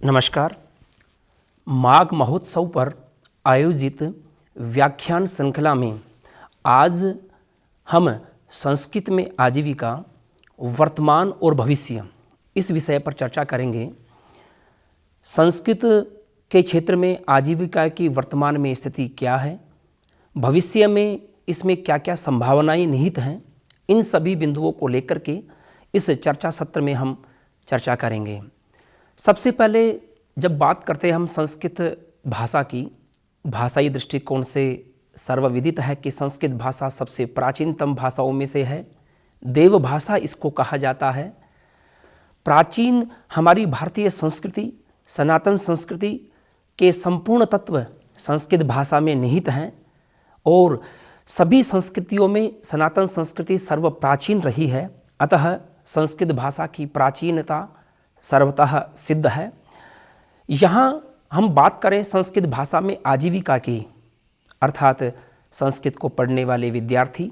नमस्कार। माघ महोत्सव पर आयोजित व्याख्यान श्रृंखला में आज हम संस्कृत में आजीविका, वर्तमान और भविष्य इस विषय पर चर्चा करेंगे। संस्कृत के क्षेत्र में आजीविका की वर्तमान में स्थिति क्या है, भविष्य में इसमें क्या क्या संभावनाएं निहित हैं, इन सभी बिंदुओं को लेकर के इस चर्चा सत्र में हम चर्चा करेंगे। सबसे पहले जब बात करते हैं हम संस्कृत भाषा की, भाषाई दृष्टिकोण से सर्वविदित है कि संस्कृत भाषा सबसे प्राचीनतम भाषाओं में से है। देव भाषा इसको कहा जाता है। प्राचीन हमारी भारतीय संस्कृति, सनातन संस्कृति के संपूर्ण तत्व संस्कृत भाषा में निहित हैं और सभी संस्कृतियों में सनातन संस्कृति सर्वप्राचीन रही है। अतः संस्कृत भाषा की प्राचीनता सर्वतः सिद्ध है। यहाँ हम बात करें संस्कृत भाषा में आजीविका की, अर्थात संस्कृत को पढ़ने वाले विद्यार्थी,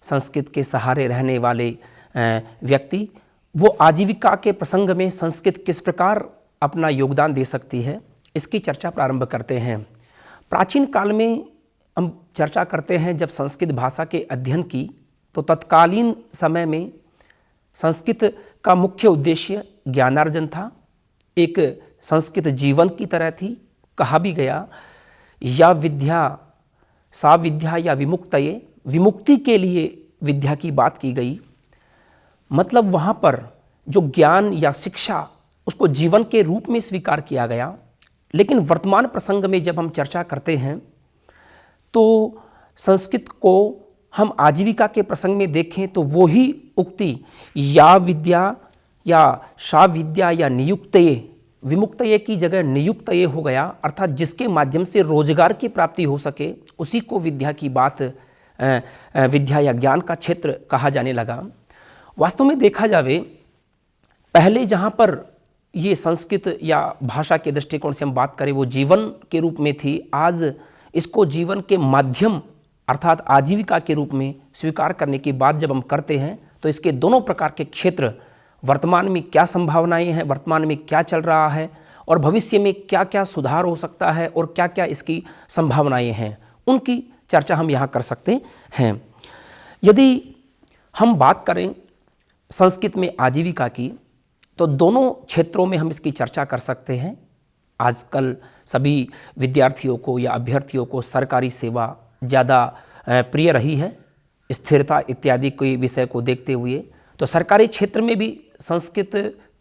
संस्कृत के सहारे रहने वाले व्यक्ति, वो आजीविका के प्रसंग में संस्कृत किस प्रकार अपना योगदान दे सकती है, इसकी चर्चा प्रारंभ करते हैं। प्राचीन काल में हम चर्चा करते हैं जब संस्कृत भाषा के अध्ययन की, तो तत्कालीन समय में संस्कृत का मुख्य उद्देश्य ज्ञानार्जन था। एक संस्कृत जीवन की तरह थी। कहा भी गया या विद्या सा विद्या या विमुक्तये, विमुक्ति के लिए विद्या की बात की गई। मतलब वहाँ पर जो ज्ञान या शिक्षा उसको जीवन के रूप में स्वीकार किया गया। लेकिन वर्तमान प्रसंग में जब हम चर्चा करते हैं तो संस्कृत को हम आजीविका के प्रसंग में देखें तो वो ही उक्ति या विद्या या सा विद्या या नियुक्तये, विमुक्तये की जगह नियुक्तये हो गया, अर्थात जिसके माध्यम से रोजगार की प्राप्ति हो सके उसी को विद्या की बात, विद्या या ज्ञान का क्षेत्र कहा जाने लगा। वास्तव में देखा जावे, पहले जहाँ पर ये संस्कृत या भाषा के दृष्टिकोण से हम बात करें वो जीवन के रूप में थी। आज इसको जीवन के माध्यम अर्थात आजीविका के रूप में स्वीकार करने की बात जब हम करते हैं तो इसके दोनों प्रकार के क्षेत्र, वर्तमान में क्या संभावनाएं हैं, वर्तमान में क्या चल रहा है और भविष्य में क्या क्या सुधार हो सकता है और क्या क्या इसकी संभावनाएं हैं, उनकी चर्चा हम यहाँ कर सकते हैं। यदि हम बात करें संस्कृत में आजीविका की तो दोनों क्षेत्रों में हम इसकी चर्चा कर सकते हैं। आजकल सभी विद्यार्थियों को या अभ्यर्थियों को सरकारी सेवा ज़्यादा प्रिय रही है, स्थिरता इत्यादि के विषय को देखते हुए। तो सरकारी क्षेत्र में भी संस्कृत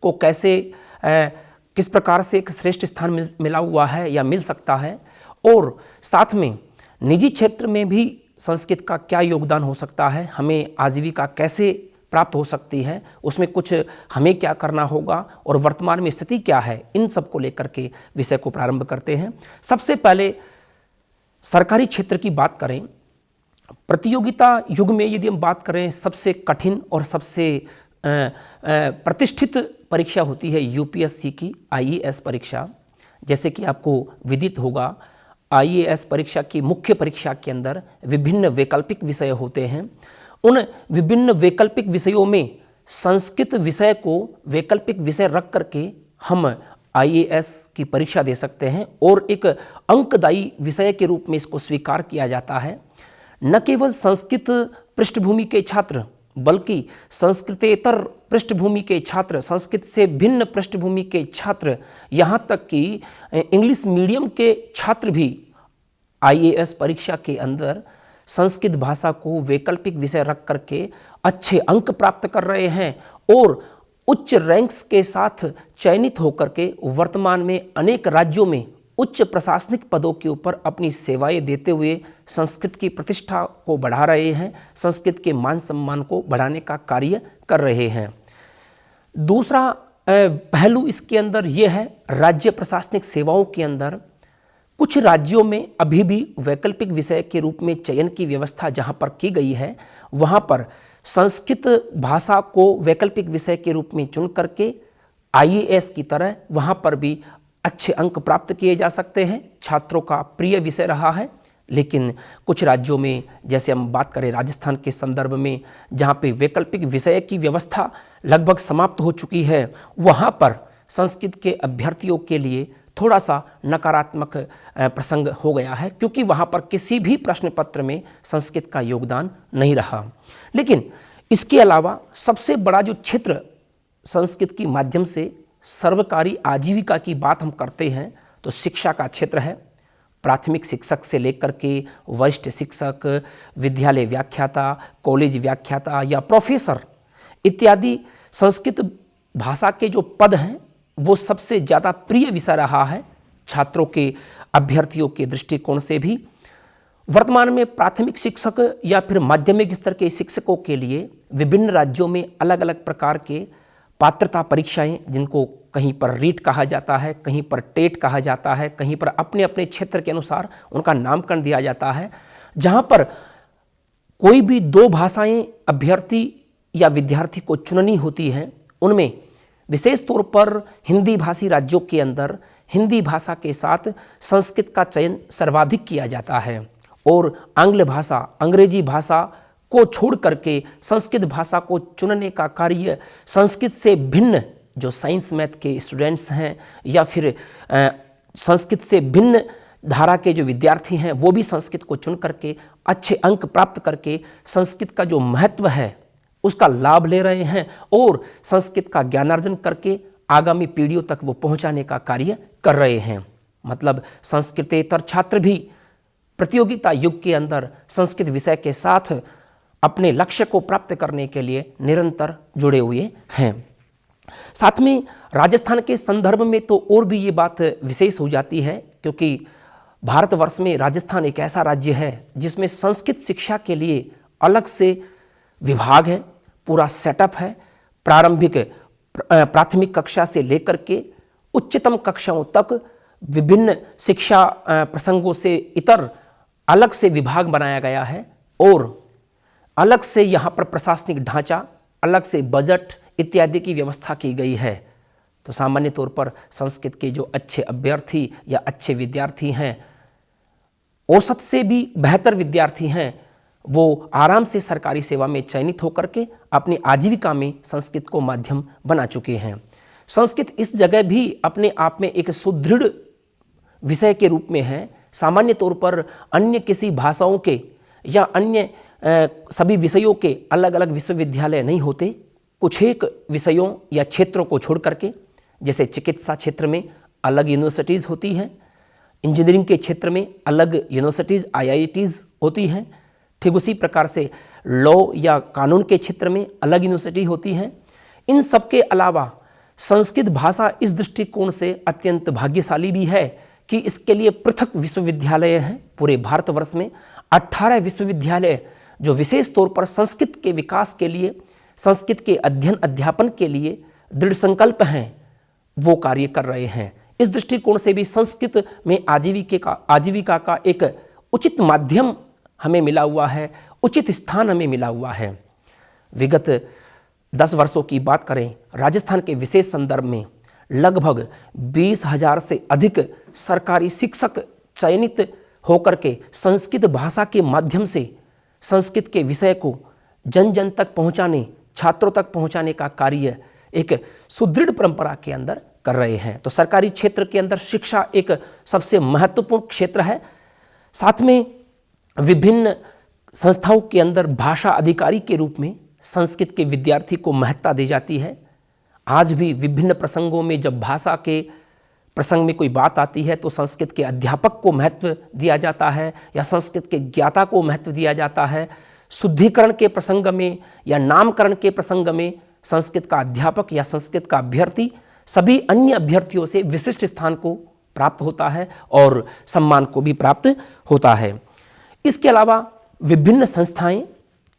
को कैसे किस प्रकार से एक श्रेष्ठ स्थान मिला हुआ है या मिल सकता है, और साथ में निजी क्षेत्र में भी संस्कृत का क्या योगदान हो सकता है, हमें आजीविका कैसे प्राप्त हो सकती है, उसमें कुछ हमें क्या करना होगा और वर्तमान में स्थिति क्या है, इन सब को लेकर के विषय को प्रारंभ करते हैं। सबसे पहले सरकारी क्षेत्र की बात करें, प्रतियोगिता युग में यदि हम बात करें, सबसे कठिन और सबसे प्रतिष्ठित परीक्षा होती है यूपीएससी की आईएएस परीक्षा। जैसे कि आपको विदित होगा, आईएएस परीक्षा की मुख्य परीक्षा के अंदर विभिन्न वैकल्पिक विषय होते हैं। उन विभिन्न वैकल्पिक विषयों में संस्कृत विषय को वैकल्पिक विषय रख करके हम आईएएस की परीक्षा दे सकते हैं और एक अंकदायी विषय के रूप में इसको स्वीकार किया जाता है। न केवल संस्कृत पृष्ठभूमि के छात्र बल्कि संस्कृतेतर पृष्ठभूमि के छात्र, संस्कृत से भिन्न पृष्ठभूमि के छात्र, यहाँ तक कि इंग्लिश मीडियम के छात्र भी आईएएस परीक्षा के अंदर संस्कृत भाषा को वैकल्पिक विषय रख करके अच्छे अंक प्राप्त कर रहे हैं और उच्च रैंक्स के साथ चयनित होकर के वर्तमान में अनेक राज्यों में उच्च प्रशासनिक पदों के ऊपर अपनी सेवाएं देते हुए संस्कृत की प्रतिष्ठा को बढ़ा रहे हैं, संस्कृत के मान सम्मान को बढ़ाने का कार्य कर रहे हैं। दूसरा पहलू इसके अंदर यह है, राज्य प्रशासनिक सेवाओं के अंदर कुछ राज्यों में अभी भी वैकल्पिक विषय के रूप में चयन की व्यवस्था जहां पर की गई है, वहां पर संस्कृत भाषा को वैकल्पिक विषय के रूप में चुन करके आईएएस की तरह वहां पर भी अच्छे अंक प्राप्त किए जा सकते हैं। छात्रों का प्रिय विषय रहा है। लेकिन कुछ राज्यों में, जैसे हम बात करें राजस्थान के संदर्भ में, जहाँ पे वैकल्पिक विषय की व्यवस्था लगभग समाप्त हो चुकी है, वहाँ पर संस्कृत के अभ्यर्थियों के लिए थोड़ा सा नकारात्मक प्रसंग हो गया है, क्योंकि वहाँ पर किसी भी प्रश्न पत्र में संस्कृत का योगदान नहीं रहा। लेकिन इसके अलावा सबसे बड़ा जो क्षेत्र संस्कृत के माध्यम से सर्वकारी आजीविका की बात हम करते हैं तो शिक्षा का क्षेत्र है। प्राथमिक शिक्षक से लेकर के वरिष्ठ शिक्षक, विद्यालय व्याख्याता, कॉलेज व्याख्याता या प्रोफेसर इत्यादि संस्कृत भाषा के जो पद हैं वो सबसे ज़्यादा प्रिय विषय रहा है छात्रों के, अभ्यर्थियों के दृष्टिकोण से भी। वर्तमान में प्राथमिक शिक्षक या फिर माध्यमिक स्तर के शिक्षकों के लिए विभिन्न राज्यों में अलग अलग प्रकार के पात्रता परीक्षाएं, जिनको कहीं पर रीट कहा जाता है, कहीं पर टेट कहा जाता है, कहीं पर अपने अपने क्षेत्र के अनुसार उनका नामकरण दिया जाता है, जहां पर कोई भी 2 भाषाएं अभ्यर्थी या विद्यार्थी को चुननी होती हैं। उनमें विशेष तौर पर हिंदी भाषी राज्यों के अंदर हिंदी भाषा के साथ संस्कृत का चयन सर्वाधिक किया जाता है और आंग्ल भाषा, अंग्रेजी भाषा को छोड़ करके संस्कृत भाषा को चुनने का कार्य संस्कृत से भिन्न जो साइंस मैथ के स्टूडेंट्स हैं या फिर संस्कृत से भिन्न धारा के जो विद्यार्थी हैं वो भी संस्कृत को चुन करके अच्छे अंक प्राप्त करके संस्कृत का जो महत्व है उसका लाभ ले रहे हैं और संस्कृत का ज्ञानार्जन करके आगामी पीढ़ियों तक वो पहुंचाने का कार्य कर रहे हैं। मतलब संस्कृतेतर छात्र भी प्रतियोगिता युग के अंदर संस्कृत विषय के साथ अपने लक्ष्य को प्राप्त करने के लिए निरंतर जुड़े हुए हैं। साथ में राजस्थान के संदर्भ में तो और भी ये बात विशेष हो जाती है, क्योंकि भारतवर्ष में राजस्थान एक ऐसा राज्य है जिसमें संस्कृत शिक्षा के लिए अलग से विभाग है, पूरा सेटअप है। प्राथमिक कक्षा से लेकर के उच्चतम कक्षाओं तक विभिन्न शिक्षा प्रसंगों से इतर अलग से विभाग बनाया गया है और अलग से यहाँ पर प्रशासनिक ढांचा, अलग से बजट इत्यादि की व्यवस्था की गई है। तो सामान्य तौर पर संस्कृत के जो अच्छे अभ्यर्थी या अच्छे विद्यार्थी हैं, औसत से भी बेहतर विद्यार्थी हैं, वो आराम से सरकारी सेवा में चयनित होकर के अपनी आजीविका में संस्कृत को माध्यम बना चुके हैं। संस्कृत इस जगह भी अपने आप में एक सुदृढ़ विषय के रूप में है। सामान्य तौर पर अन्य किसी भाषाओं के या अन्य सभी विषयों के अलग अलग विश्वविद्यालय नहीं होते। कुछ एक विषयों या क्षेत्रों को छोड़ करके, जैसे चिकित्सा क्षेत्र में अलग यूनिवर्सिटीज़ होती हैं, इंजीनियरिंग के क्षेत्र में अलग यूनिवर्सिटीज़ IITs होती हैं, ठीक उसी प्रकार से लॉ या कानून के क्षेत्र में अलग यूनिवर्सिटी होती हैं। इन सब के अलावा संस्कृत भाषा इस दृष्टिकोण से अत्यंत भाग्यशाली भी है कि इसके लिए पृथक विश्वविद्यालय हैं। पूरे भारतवर्ष में 18 विश्वविद्यालय जो विशेष तौर पर संस्कृत के विकास के लिए, संस्कृत के अध्ययन अध्यापन के लिए दृढ़ संकल्प हैं, वो कार्य कर रहे हैं। इस दृष्टिकोण से भी संस्कृत में आजीविका का एक उचित माध्यम हमें मिला हुआ है, उचित स्थान हमें मिला हुआ है। विगत 10 वर्षों की बात करें, राजस्थान के विशेष संदर्भ में लगभग 20,000 से अधिक सरकारी शिक्षक चयनित होकर के संस्कृत भाषा के माध्यम से संस्कृत के विषय को जन जन तक पहुंचाने, छात्रों तक पहुंचाने का कार्य एक सुदृढ़ परंपरा के अंदर कर रहे हैं। तो सरकारी क्षेत्र के अंदर शिक्षा एक सबसे महत्वपूर्ण क्षेत्र है। साथ में विभिन्न संस्थाओं के अंदर भाषा अधिकारी के रूप में संस्कृत के विद्यार्थी को महत्ता दी जाती है। आज भी विभिन्न प्रसंगों में जब भाषा के प्रसंग में कोई बात आती है तो संस्कृत के अध्यापक को महत्व दिया जाता है या संस्कृत के ज्ञाता को महत्व दिया जाता है। शुद्धिकरण के प्रसंग में या नामकरण के प्रसंग में संस्कृत का अध्यापक या संस्कृत का अभ्यर्थी सभी अन्य अभ्यर्थियों से विशिष्ट स्थान को प्राप्त होता है और सम्मान को भी प्राप्त होता है। इसके अलावा विभिन्न संस्थाएं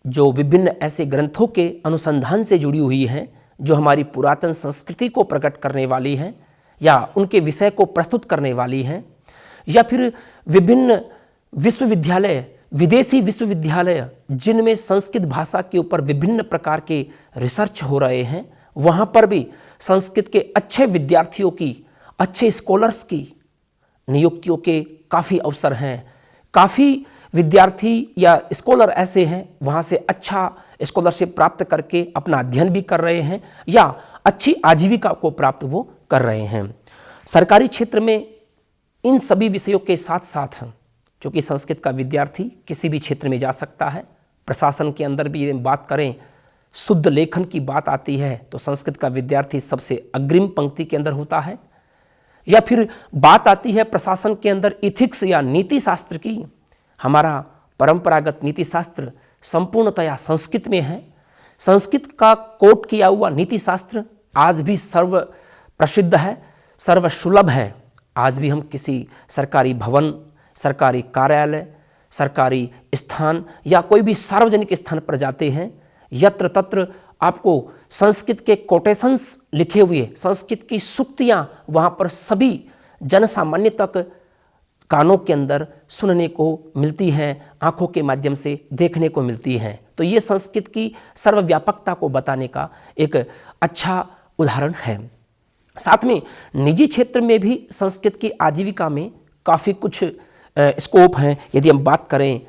जो विभिन्न ऐसे ग्रंथों के अनुसंधान से जुड़ी हुई हैं, जो हमारी पुरातन संस्कृति को प्रकट करने वाली हैं या उनके विषय को प्रस्तुत करने वाली हैं, या फिर विभिन्न विश्वविद्यालय, विदेशी विश्वविद्यालय जिनमें संस्कृत भाषा के ऊपर विभिन्न प्रकार के रिसर्च हो रहे हैं, वहाँ पर भी संस्कृत के अच्छे विद्यार्थियों की, अच्छे स्कॉलर्स की नियुक्तियों के काफ़ी अवसर हैं। काफ़ी विद्यार्थी या स्कॉलर ऐसे हैं वहाँ से अच्छा स्कॉलरशिप प्राप्त करके अपना अध्ययन भी कर रहे हैं या अच्छी आजीविका को प्राप्त वो कर रहे हैं। सरकारी क्षेत्र में इन सभी विषयों के साथ साथ, चूँकि संस्कृत का विद्यार्थी किसी भी क्षेत्र में जा सकता है, प्रशासन के अंदर भी बात करें, शुद्ध लेखन की बात आती है तो संस्कृत का विद्यार्थी सबसे अग्रिम पंक्ति के अंदर होता है। या फिर बात आती है प्रशासन के अंदर इथिक्स या नीति शास्त्र की, हमारा परंपरागत नीति शास्त्र संपूर्णतया संस्कृत में है। संस्कृत का कोट किया हुआ नीति शास्त्र आज भी सर्व प्रसिद्ध है, सर्वसुलभ है। आज भी हम किसी सरकारी भवन, सरकारी कार्यालय, सरकारी स्थान या कोई भी सार्वजनिक स्थान पर जाते हैं, यत्र तत्र आपको संस्कृत के कोटेशंस लिखे हुए, संस्कृत की सूक्तियाँ वहाँ पर सभी जनसामान्य तक कानों के अंदर सुनने को मिलती हैं, आँखों के माध्यम से देखने को मिलती हैं। तो ये संस्कृत की सर्वव्यापकता को बताने का एक अच्छा उदाहरण है। साथ में निजी क्षेत्र में भी संस्कृत की आजीविका में काफ़ी कुछ स्कोप हैं। यदि हम बात करें,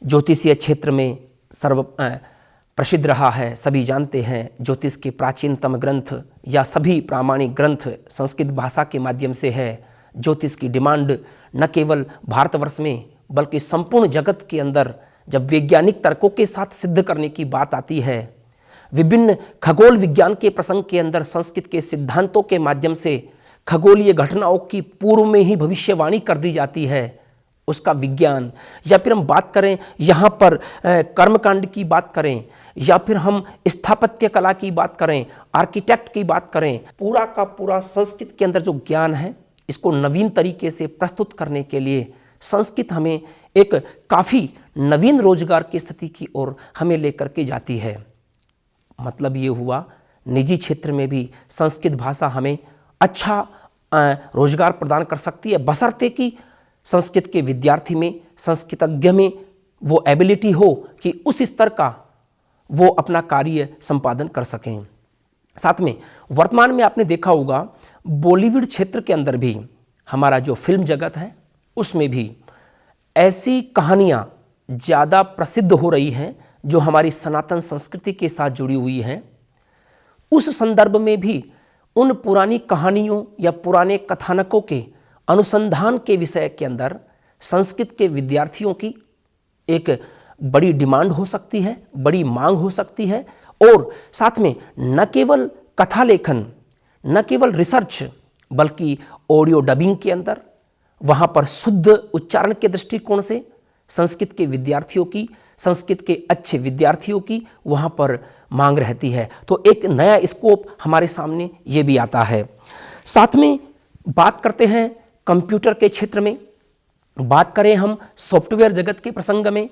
ज्योतिषीय क्षेत्र में सर्व प्रसिद्ध रहा है, सभी जानते हैं, ज्योतिष के प्राचीनतम ग्रंथ या सभी प्रामाणिक ग्रंथ संस्कृत भाषा के माध्यम से है। ज्योतिष की डिमांड न केवल भारतवर्ष में बल्कि संपूर्ण जगत के अंदर जब वैज्ञानिक तर्कों के साथ सिद्ध करने की बात आती है, विभिन्न खगोल विज्ञान के प्रसंग के अंदर संस्कृत के सिद्धांतों के माध्यम से खगोलीय घटनाओं की पूर्व में ही भविष्यवाणी कर दी जाती है, उसका विज्ञान, या फिर हम बात करें यहाँ पर कर्मकांड की बात करें, या फिर हम स्थापत्य कला की बात करें, आर्किटेक्ट की बात करें, पूरा का पूरा संस्कृत के अंदर जो ज्ञान है इसको नवीन तरीके से प्रस्तुत करने के लिए संस्कृत हमें एक काफ़ी नवीन रोजगार की स्थिति की ओर हमें लेकर के जाती है। मतलब ये हुआ, निजी क्षेत्र में भी संस्कृत भाषा हमें अच्छा रोजगार प्रदान कर सकती है, बशर्ते कि संस्कृत के विद्यार्थी में, संस्कृतज्ञ में वो एबिलिटी हो कि उस स्तर का वो अपना कार्य संपादन कर सकें। साथ में वर्तमान में आपने देखा होगा बॉलीवुड क्षेत्र के अंदर भी हमारा जो फिल्म जगत है उसमें भी ऐसी कहानियाँ ज़्यादा प्रसिद्ध हो रही हैं जो हमारी सनातन संस्कृति के साथ जुड़ी हुई हैं। उस संदर्भ में भी उन पुरानी कहानियों या पुराने कथानकों के अनुसंधान के विषय के अंदर संस्कृत के विद्यार्थियों की एक बड़ी डिमांड हो सकती है, बड़ी मांग हो सकती है। और साथ में न केवल कथा लेखन, न केवल रिसर्च, बल्कि ऑडियो डबिंग के अंदर वहाँ पर शुद्ध उच्चारण के दृष्टिकोण से संस्कृत के विद्यार्थियों की, संस्कृत के अच्छे विद्यार्थियों की वहाँ पर मांग रहती है। तो एक नया स्कोप हमारे सामने ये भी आता है। साथ में बात करते हैं कंप्यूटर के क्षेत्र में, बात करें हम सॉफ्टवेयर जगत के प्रसंग में,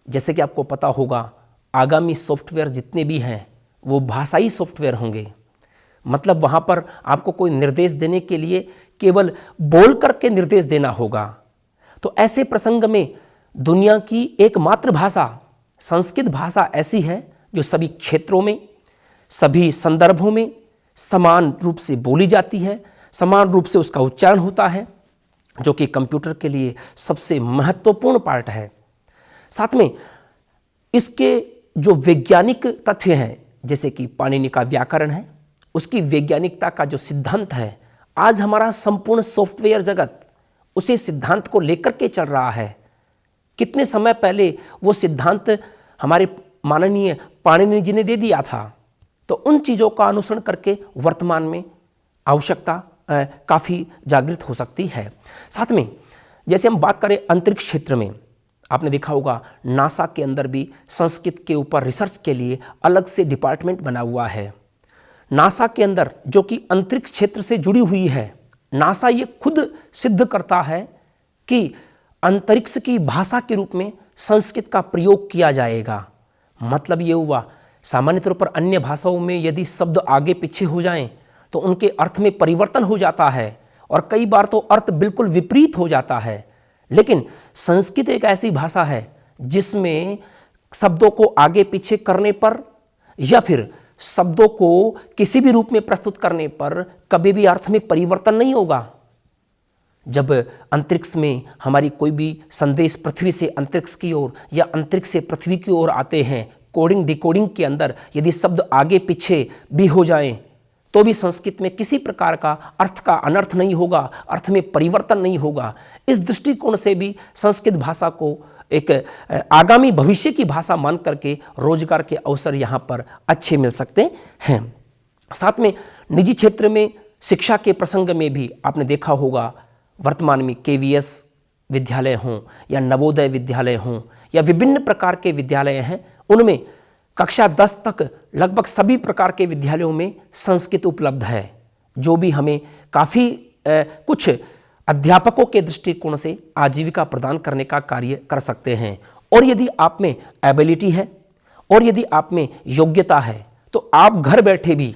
जैसे कि आपको पता होगा आगामी सॉफ्टवेयर जितने भी हैं वो भाषाई सॉफ्टवेयर होंगे। मतलब वहाँ पर आपको कोई निर्देश देने के लिए केवल बोल करके निर्देश देना होगा। तो ऐसे प्रसंग में दुनिया की एकमात्र भाषा संस्कृत भाषा ऐसी है जो सभी क्षेत्रों में, सभी संदर्भों में समान रूप से बोली जाती है, समान रूप से उसका उच्चारण होता है, जो कि कंप्यूटर के लिए सबसे महत्वपूर्ण पार्ट है। साथ में इसके जो वैज्ञानिक तथ्य हैं, जैसे कि पाणिनि का व्याकरण है, उसकी वैज्ञानिकता का जो सिद्धांत है, आज हमारा संपूर्ण सॉफ्टवेयर जगत उसी सिद्धांत को लेकर के चल रहा है। कितने समय पहले वो सिद्धांत हमारे माननीय पाणिनि जी ने दे दिया था। तो उन चीज़ों का अनुसरण करके वर्तमान में आवश्यकता काफ़ी जागृत हो सकती है। साथ में जैसे हम बात करें अंतरिक्ष क्षेत्र में, आपने देखा होगा नासा के अंदर भी संस्कृत के ऊपर रिसर्च के लिए अलग से डिपार्टमेंट बना हुआ है। नासा के अंदर जो कि अंतरिक्ष क्षेत्र से जुड़ी हुई है, नासा ये खुद सिद्ध करता है कि अंतरिक्ष की भाषा के रूप में संस्कृत का प्रयोग किया जाएगा। मतलब ये हुआ, सामान्य तौर पर अन्य भाषाओं में यदि शब्द आगे पीछे हो जाएं तो उनके अर्थ में परिवर्तन हो जाता है और कई बार तो अर्थ बिल्कुल विपरीत हो जाता है। लेकिन संस्कृत एक ऐसी भाषा है जिसमें शब्दों को आगे पीछे करने पर या फिर शब्दों को किसी भी रूप में प्रस्तुत करने पर कभी भी अर्थ में परिवर्तन नहीं होगा। जब अंतरिक्ष में हमारी कोई भी संदेश पृथ्वी से अंतरिक्ष की ओर या अंतरिक्ष से पृथ्वी की ओर आते हैं, कोडिंग डिकोडिंग के अंदर यदि शब्द आगे पीछे भी हो जाएं तो भी संस्कृत में किसी प्रकार का अर्थ का अनर्थ नहीं होगा, अर्थ में परिवर्तन नहीं होगा। इस दृष्टिकोण से भी संस्कृत भाषा को एक आगामी भविष्य की भाषा मान करके रोजगार के अवसर यहाँ पर अच्छे मिल सकते हैं। साथ में निजी क्षेत्र में शिक्षा के प्रसंग में भी आपने देखा होगा, वर्तमान में KVS विद्यालय हों या नवोदय विद्यालय हों या विभिन्न प्रकार के विद्यालय हैं, उनमें कक्षा 10 तक लगभग सभी प्रकार के विद्यालयों में संस्कृत उपलब्ध है, जो भी हमें काफ़ी कुछ अध्यापकों के दृष्टिकोण से आजीविका प्रदान करने का कार्य कर सकते हैं। और यदि आप में एबिलिटी है और यदि आप में योग्यता है तो आप घर बैठे भी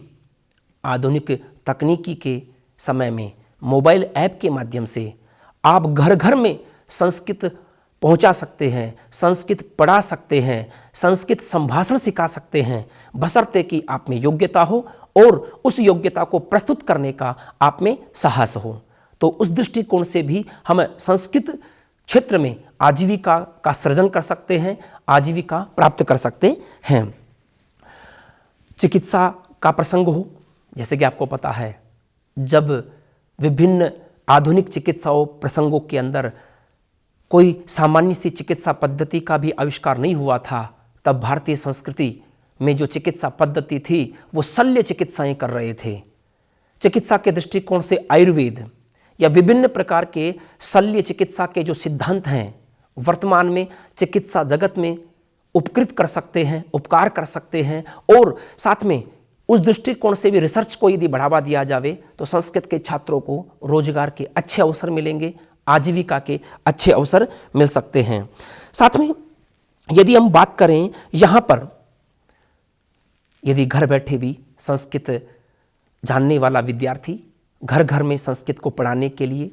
आधुनिक तकनीकी के समय में मोबाइल ऐप के माध्यम से आप घर घर में संस्कृत पहुंचा सकते हैं, संस्कृत पढ़ा सकते हैं, संस्कृत संभाषण सिखा सकते हैं, बशर्ते कि आप में योग्यता हो और उस योग्यता को प्रस्तुत करने का आप में साहस हो। तो उस दृष्टिकोण से भी हम संस्कृत क्षेत्र में आजीविका का सृजन कर सकते हैं, आजीविका प्राप्त कर सकते हैं। चिकित्सा का प्रसंग हो, जैसे कि आपको पता है, जब विभिन्न आधुनिक चिकित्साओं प्रसंगों के अंदर कोई सामान्य सी चिकित्सा पद्धति का भी आविष्कार नहीं हुआ था, तब भारतीय संस्कृति में जो चिकित्सा पद्धति थी वो शल्य चिकित्साएं कर रहे थे। चिकित्सा के दृष्टिकोण से आयुर्वेद या विभिन्न प्रकार के शल्य चिकित्सा के जो सिद्धांत हैं वर्तमान में चिकित्सा जगत में उपकृत कर सकते हैं, उपकार कर सकते हैं। और साथ में उस दृष्टिकोण से भी रिसर्च को यदि बढ़ावा दिया जावे तो संस्कृत के छात्रों को रोजगार के अच्छे अवसर मिलेंगे, आजीविका के अच्छे अवसर मिल सकते हैं। साथ में यदि हम बात करें यहाँ पर, यदि घर बैठे भी संस्कृत जानने वाला विद्यार्थी घर घर में संस्कृत को पढ़ाने के लिए,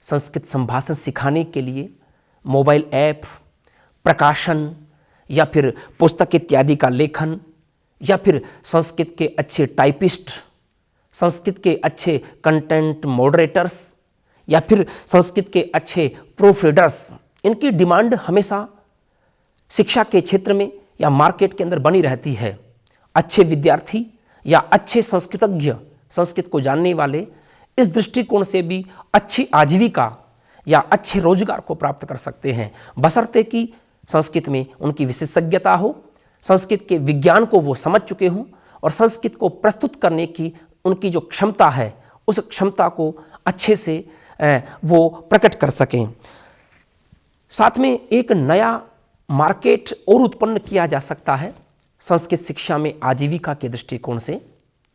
संस्कृत संभाषण सिखाने के लिए मोबाइल ऐप, प्रकाशन या फिर पुस्तक इत्यादि का लेखन या फिर संस्कृत के अच्छे टाइपिस्ट, संस्कृत के अच्छे कंटेंट मॉडरेटर्स या फिर संस्कृत के अच्छे प्रूफ रीडर्स, इनकी डिमांड हमेशा शिक्षा के क्षेत्र में या मार्केट के अंदर बनी रहती है। अच्छे विद्यार्थी या अच्छे संस्कृतज्ञ, संस्कृत को जानने वाले इस दृष्टिकोण से भी अच्छी आजीविका या अच्छे रोजगार को प्राप्त कर सकते हैं, बशर्ते कि संस्कृत में उनकी विशेषज्ञता हो, संस्कृत के विज्ञान को वो समझ चुके हों और संस्कृत को प्रस्तुत करने की उनकी जो क्षमता है उस क्षमता को अच्छे से वो प्रकट कर सकें। साथ में एक नया मार्केट और उत्पन्न किया जा सकता है संस्कृत शिक्षा में आजीविका के दृष्टिकोण से,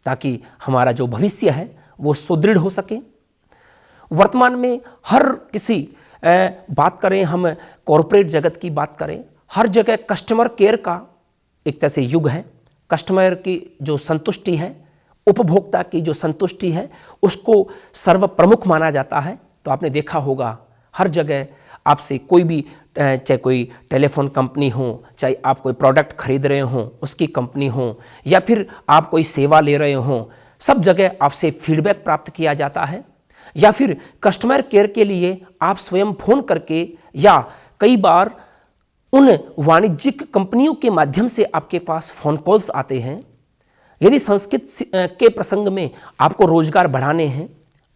ताकि हमारा जो भविष्य है वो सुदृढ़ हो सके। वर्तमान में हर किसी बात करें, हम कॉरपोरेट जगत की बात करें, हर जगह कस्टमर केयर का एक तरह से युग है। कस्टमर की जो संतुष्टि है, उपभोक्ता की जो संतुष्टि है, उसको सर्वप्रमुख माना जाता है। तो आपने देखा होगा हर जगह आपसे कोई भी, चाहे कोई टेलीफोन कंपनी हो, चाहे आप कोई प्रोडक्ट खरीद रहे हों उसकी कंपनी हो, या फिर आप कोई सेवा ले रहे हों, सब जगह आपसे फीडबैक प्राप्त किया जाता है। या फिर कस्टमर केयर के लिए आप स्वयं फोन करके या कई बार उन वाणिज्यिक कंपनियों के माध्यम से आपके पास फोन कॉल्स आते हैं। यदि संस्कृत के प्रसंग में आपको रोजगार बढ़ाने हैं,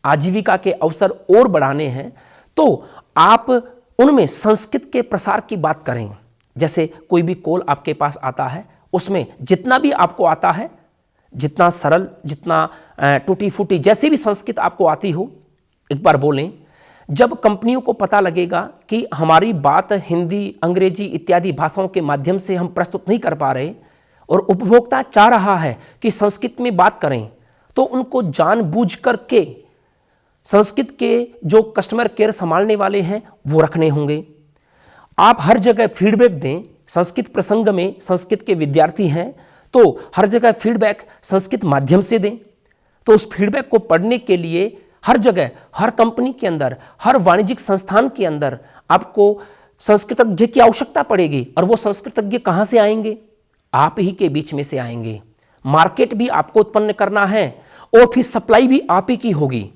आजीविका के अवसर और बढ़ाने हैं, तो आप उनमें संस्कृत के प्रसार की बात करें। जैसे कोई भी कॉल आपके पास आता है, उसमें जितना भी आपको आता है, जितना सरल, जितना टूटी फूटी जैसे भी संस्कृत आपको आती हो, एक बार बोलें। जब कंपनियों को पता लगेगा कि हमारी बात हिंदी, अंग्रेजी इत्यादि भाषाओं के माध्यम से हम प्रस्तुत नहीं कर पा रहे और उपभोक्ता चाह रहा है कि संस्कृत में बात करें, तो उनको जानबूझ करके संस्कृत के जो कस्टमर केयर संभालने वाले हैं वो रखने होंगे। आप हर जगह फीडबैक दें। संस्कृत प्रसंग में संस्कृत के विद्यार्थी हैं तो हर जगह फीडबैक संस्कृत माध्यम से दें। तो उस फीडबैक को पढ़ने के लिए हर जगह, हर कंपनी के अंदर, हर वाणिज्यिक संस्थान के अंदर आपको संस्कृतज्ञ की आवश्यकता पड़ेगी। और वो संस्कृतज्ञ कहाँ से आएंगे? आप ही के बीच में से आएंगे। मार्केट भी आपको उत्पन्न करना है और फिर सप्लाई भी आप ही की होगी।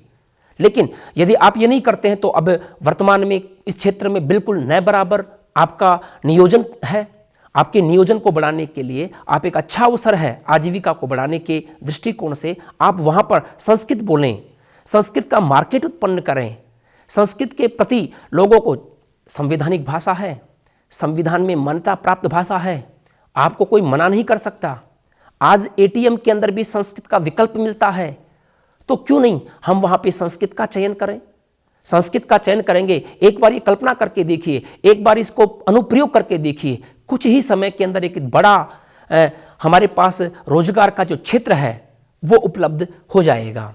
लेकिन यदि आप ये नहीं करते हैं तो अब वर्तमान में इस क्षेत्र में बिल्कुल नए बराबर आपका नियोजन है। आपके नियोजन को बढ़ाने के लिए आप एक अच्छा अवसर है आजीविका को बढ़ाने के दृष्टिकोण से आप वहाँ पर संस्कृत बोलें, संस्कृत का मार्केट उत्पन्न करें। संस्कृत के प्रति लोगों को संवैधानिक भाषा है, संविधान में मान्यता प्राप्त भाषा है, आपको कोई मना नहीं कर सकता। आज एटीएम के अंदर भी संस्कृत का विकल्प मिलता है, तो क्यों नहीं हम वहाँ पे संस्कृत का चयन करें। संस्कृत का चयन करेंगे, एक बार ये कल्पना करके देखिए, एक बार इसको अनुप्रयोग करके देखिए, कुछ ही समय के अंदर एक बड़ा हमारे पास रोजगार का जो क्षेत्र है वो उपलब्ध हो जाएगा।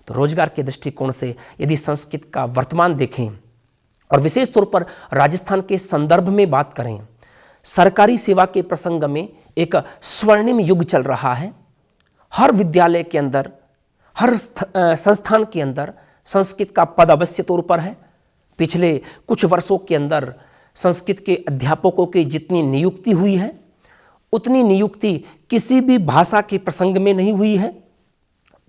तो रोजगार के दृष्टिकोण से यदि संस्कृत का वर्तमान देखें और विशेष तौर पर राजस्थान के संदर्भ में बात करें, सरकारी सेवा के प्रसंग में एक स्वर्णिम युग चल रहा है। हर विद्यालय के अंदर, हर संस्थान के अंदर संस्कृत का पद अवश्य तौर पर है। पिछले कुछ वर्षों के अंदर संस्कृत के अध्यापकों की जितनी नियुक्ति हुई है उतनी नियुक्ति किसी भी भाषा के प्रसंग में नहीं हुई है।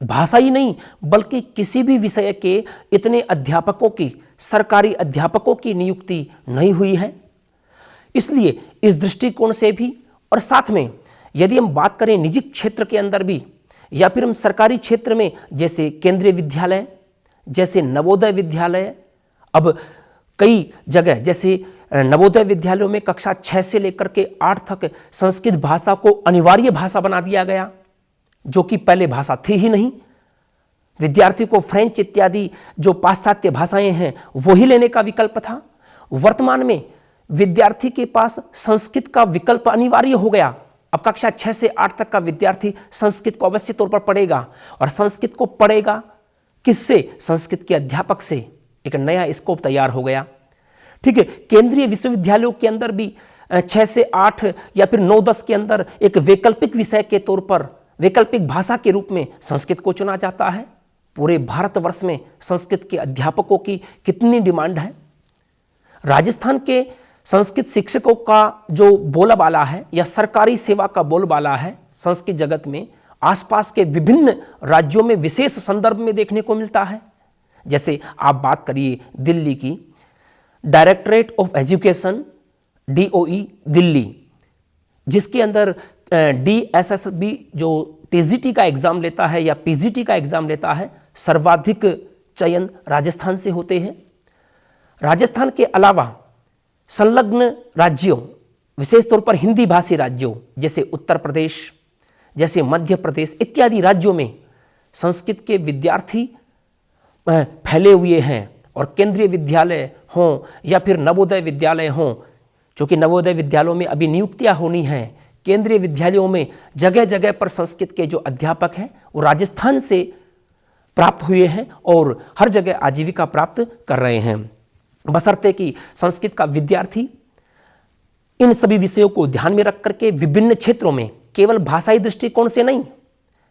भाषा ही नहीं बल्कि किसी भी विषय के इतने अध्यापकों की, सरकारी अध्यापकों की नियुक्ति नहीं हुई है। इसलिए इस दृष्टिकोण से भी, और साथ में यदि हम बात करें निजी क्षेत्र के अंदर भी या फिर हम सरकारी क्षेत्र में, जैसे केंद्रीय विद्यालय, जैसे नवोदय विद्यालय, अब कई जगह जैसे नवोदय विद्यालयों में कक्षा 6 से लेकर के 8 तक संस्कृत भाषा को अनिवार्य भाषा बना दिया गया, जो कि पहले भाषा थी ही नहीं। विद्यार्थी को फ्रेंच इत्यादि जो पाश्चात्य भाषाएं हैं वही लेने का विकल्प था। वर्तमान में विद्यार्थी के पास संस्कृत का विकल्प अनिवार्य हो गया। अब कक्षा 6 से 8 तक का विद्यार्थी संस्कृत को अवश्य तौर पर पढ़ेगा, और संस्कृत को पढ़ेगा किससे? संस्कृत के अध्यापक से। एक नया स्कोप तैयार हो गया। ठीक है, केंद्रीय विश्वविद्यालयों के अंदर भी 6 से 8 या फिर 9-10 के अंदर एक वैकल्पिक विषय के तौर पर, वैकल्पिक भाषा के रूप में संस्कृत को चुना जाता है। पूरे भारतवर्ष में संस्कृत के अध्यापकों की कितनी डिमांड है। राजस्थान के संस्कृत शिक्षकों का जो बोलबाला है या सरकारी सेवा का बोलबाला है संस्कृत जगत में, आसपास के विभिन्न राज्यों में विशेष संदर्भ में देखने को मिलता है। जैसे आप बात करिए दिल्ली की, directorate of education DOE Delhi, जिसके अंदर DSSB जो TGT का एग्जाम लेता है या PGT का एग्जाम लेता है, सर्वाधिक चयन राजस्थान से होते हैं। राजस्थान के अलावा संलग्न राज्यों, विशेष तौर पर हिंदी भाषी राज्यों जैसे उत्तर प्रदेश, जैसे मध्य प्रदेश इत्यादि राज्यों में संस्कृत के विद्यार्थी फैले हुए हैं। और केंद्रीय विद्यालय हों या फिर नवोदय विद्यालय हों, चूँकि नवोदय विद्यालयों में अभी नियुक्तियाँ होनी हैं, केंद्रीय विद्यालयों में जगह जगह पर संस्कृत के जो अध्यापक हैं वो राजस्थान से प्राप्त हुए हैं और हर जगह आजीविका प्राप्त कर रहे हैं। बशर्ते कि संस्कृत का विद्यार्थी इन सभी विषयों को ध्यान में रख करके विभिन्न क्षेत्रों में, केवल भाषाई दृष्टिकोण से नहीं,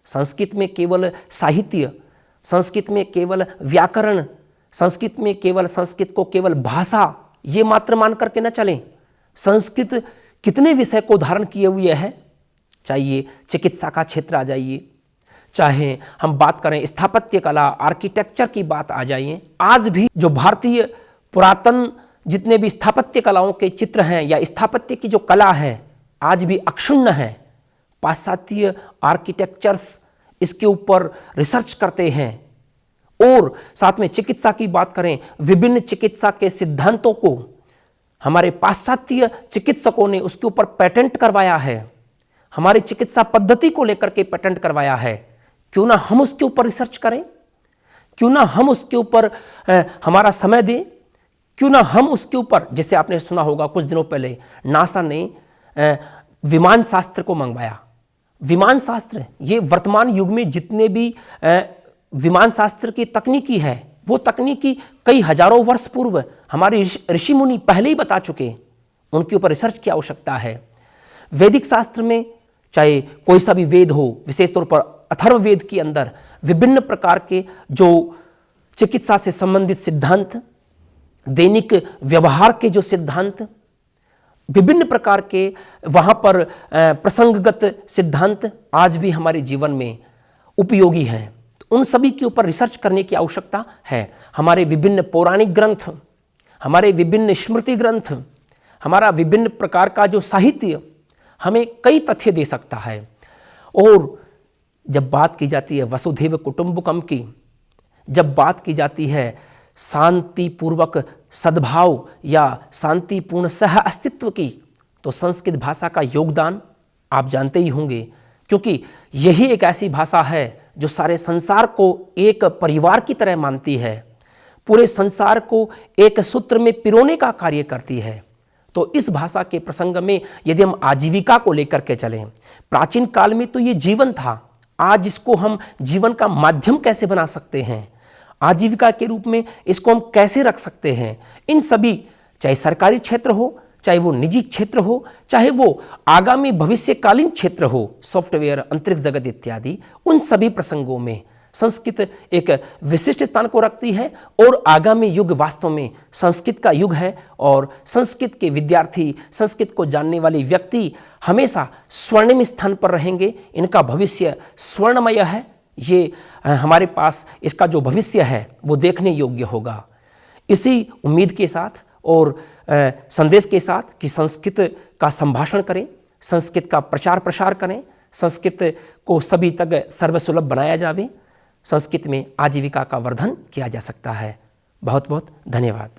संस्कृत में केवल साहित्य, संस्कृत में केवल व्याकरण, संस्कृत में केवल संस्कृत को केवल भाषा ये मात्र मान करके न चलें। संस्कृत कितने विषय को धारण किए हुए है, चाहिए चिकित्सा का क्षेत्र आ जाइए, चाहे हम बात करें स्थापत्य कला, आर्किटेक्चर की बात आ जाइए। आज भी जो भारतीय पुरातन जितने भी स्थापत्य कलाओं के चित्र हैं या स्थापत्य की जो कला है आज भी अक्षुण्ण है। पाश्चात्य आर्किटेक्चर्स इसके ऊपर रिसर्च करते हैं। और साथ में चिकित्सा की बात करें, विभिन्न चिकित्सा के सिद्धांतों को हमारे पाश्चात्य चिकित्सकों ने उसके ऊपर पेटेंट करवाया है, हमारी चिकित्सा पद्धति को लेकर के पेटेंट करवाया है। क्यों ना हम उसके ऊपर रिसर्च करें, क्यों ना हम उसके ऊपर हमारा समय दें, क्यों ना हम उसके ऊपर, जैसे आपने सुना होगा कुछ दिनों पहले नासा ने विमान शास्त्र को मंगवाया। विमान शास्त्र ये वर्तमान युग में जितने भी विमान शास्त्र की तकनीकी है वो तकनीकी कई हजारों वर्ष पूर्व हमारे ऋषि मुनि पहले ही बता चुके, उनके ऊपर रिसर्च की आवश्यकता है। वैदिक शास्त्र में चाहे कोई सा भी वेद हो, विशेष तौर पर अथर्ववेद के अंदर विभिन्न प्रकार के जो चिकित्सा से संबंधित सिद्धांत, दैनिक व्यवहार के जो सिद्धांत, विभिन्न प्रकार के वहाँ पर प्रसंगगत सिद्धांत आज भी हमारे जीवन में उपयोगी हैं। तो उन सभी के ऊपर रिसर्च करने की आवश्यकता है। हमारे विभिन्न पौराणिक ग्रंथ, हमारे विभिन्न स्मृति ग्रंथ, हमारा विभिन्न प्रकार का जो साहित्य हमें कई तथ्य दे सकता है। और जब बात की जाती है वसुधैव कुटुंबकम की, जब बात की जाती है शांतिपूर्वक सद्भाव या शांतिपूर्ण सह अस्तित्व की, तो संस्कृत भाषा का योगदान आप जानते ही होंगे, क्योंकि यही एक ऐसी भाषा है जो सारे संसार को एक परिवार की तरह मानती है, पूरे संसार को एक सूत्र में पिरोने का कार्य करती है। तो इस भाषा के प्रसंग में यदि हम आजीविका को लेकर के चलें, प्राचीन काल में तो ये जीवन था, आज इसको हम जीवन का माध्यम कैसे बना सकते हैं, आजीविका के रूप में इसको हम कैसे रख सकते हैं, इन सभी, चाहे सरकारी क्षेत्र हो, चाहे वो निजी क्षेत्र हो, चाहे वो आगामी भविष्यकालीन क्षेत्र हो, सॉफ्टवेयर, अंतरिक्ष जगत इत्यादि, उन सभी प्रसंगों में संस्कृत एक विशिष्ट स्थान को रखती है। और आगामी युग वास्तव में संस्कृत का युग है और संस्कृत के विद्यार्थी, संस्कृत को जानने वाले व्यक्ति हमेशा स्वर्णिम स्थान पर रहेंगे। इनका भविष्य स्वर्णमय है। ये हमारे पास इसका जो भविष्य है वो देखने योग्य होगा। इसी उम्मीद के साथ और संदेश के साथ कि संस्कृत का संभाषण करें, संस्कृत का प्रचार प्रसार करें, संस्कृत को सभी तक सर्वसुलभ बनाया जावे, संस्कृत में आजीविका का वर्धन किया जा सकता है। बहुत बहुत धन्यवाद।